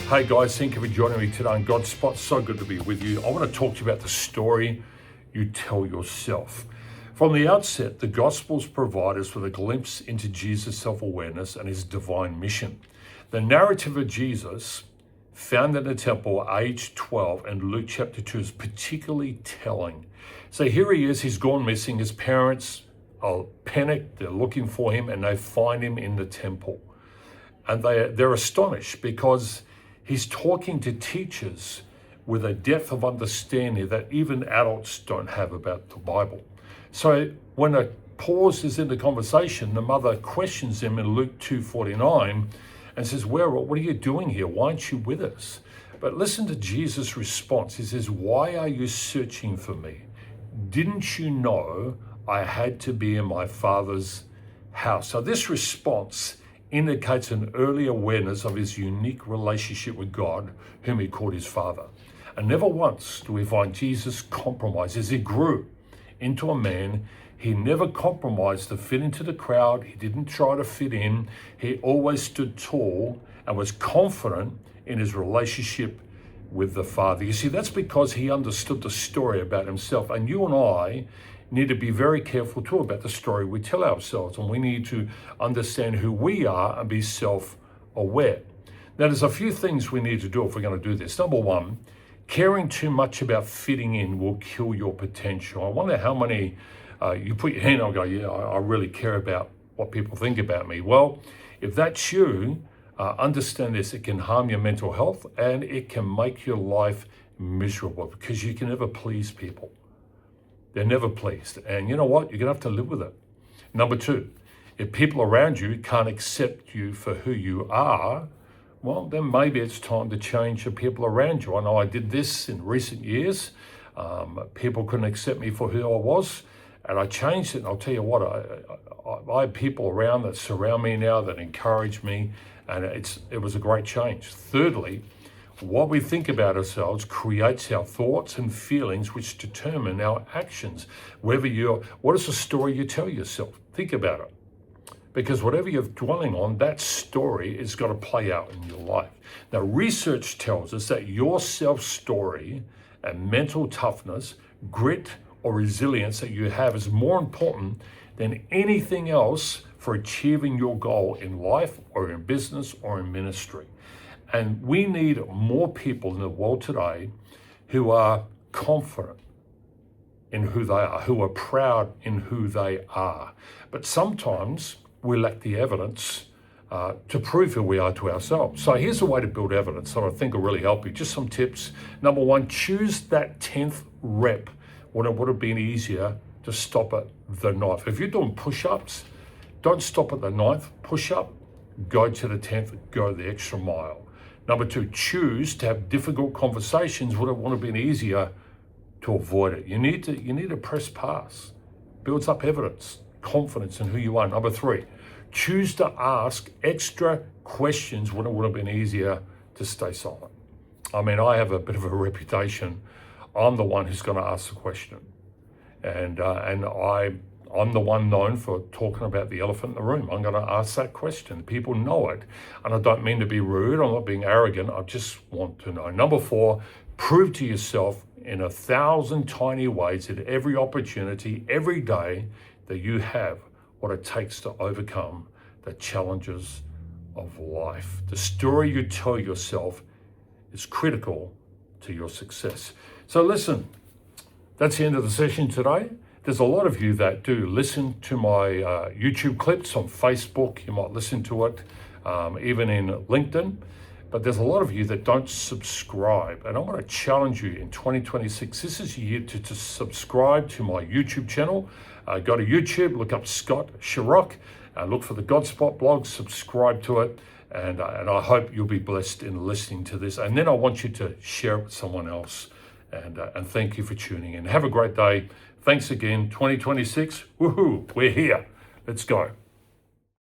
Hey guys, thank you for joining me today on Godspot. So good to be with you. I want to talk to you about the story you tell yourself. From the outset, the Gospels provide us with a glimpse into Jesus' self-awareness and his divine mission. The narrative of Jesus, found in the temple at age 12 and Luke chapter 2 is particularly telling. So here he is, he's gone missing. His parents are panicked, they're looking for him, and they find him in the temple. And they're astonished because he's talking to teachers with a depth of understanding that even adults don't have about the Bible. So when a pause is in the conversation, the mother questions him in Luke 2:49 and says, what are you doing here? Why aren't you with us? But listen to Jesus' response. He says, why are you searching for me? Didn't you know I had to be in my Father's house? So this response indicates an early awareness of his unique relationship with God, whom he called his Father. And never once do we find Jesus compromise. As he grew into a man, he never compromised to fit into the crowd. He didn't try to fit in. He always stood tall and was confident in his relationship with the Father. You see, that's because he understood the story about himself. And you and I need to be very careful too about the story we tell ourselves, and we need to understand who we are and be self-aware. Now, there's a few things we need to do if we're going to do this. Number one, caring too much about fitting in will kill your potential. I wonder how many you put your hand on and go, yeah, I really care about what people think about me. Well, if that's you, understand this, it can harm your mental health and it can make your life miserable because you can never please people. They're never pleased. And you know what? You're going to have to live with it. Number two, if people around you can't accept you for who you are, well, then maybe it's time to change the people around you. I know I did this in recent years. People couldn't accept me for who I was, and I changed it. And I'll tell you what, I have people around that surround me now that encourage me, and it was a great change. Thirdly, what we think about ourselves creates our thoughts and feelings, which determine our actions. What is the story you tell yourself? Think about it. Because whatever you're dwelling on, that story is going to play out in your life. Now, research tells us that your self-story and mental toughness, grit, or resilience that you have is more important than anything else for achieving your goal in life or in business or in ministry. And we need more people in the world today who are confident in who they are, who are proud in who they are. But sometimes we lack the evidence to prove who we are to ourselves. So here's a way to build evidence that I think will really help you. Just some tips. Number one, choose that 10th rep when it would have been easier to stop at the 9th. If you're doing push-ups, don't stop at the 9th push-up, go to the 10th, go the extra mile. Number two, choose to have difficult conversations when it would have been easier to avoid it. You need to press pass. Builds up evidence, confidence in who you are. Number three, choose to ask extra questions when it would have been easier to stay silent. I mean, I have a bit of a reputation. I'm the one who's going to ask the question. And I'm the one known for talking about the elephant in the room. I'm going to ask that question. People know it. And I don't mean to be rude. I'm not being arrogant. I just want to know. Number four, prove to yourself in 1,000 tiny ways at every opportunity, every day, that you have what it takes to overcome the challenges of life. The story you tell yourself is critical to your success. So listen, that's the end of the session today. There's a lot of you that do listen to my YouTube clips on Facebook. You might listen to it even in LinkedIn. But there's a lot of you that don't subscribe. And I want to challenge you in 2026. This is your year to subscribe to my YouTube channel. Go to YouTube, look up Scott Shirok, look for the Godspot blog, subscribe to it. And I hope you'll be blessed in listening to this. And then I want you to share it with someone else. And thank you for tuning in. Have a great day. Thanks again. 2026, woohoo, we're here. Let's go.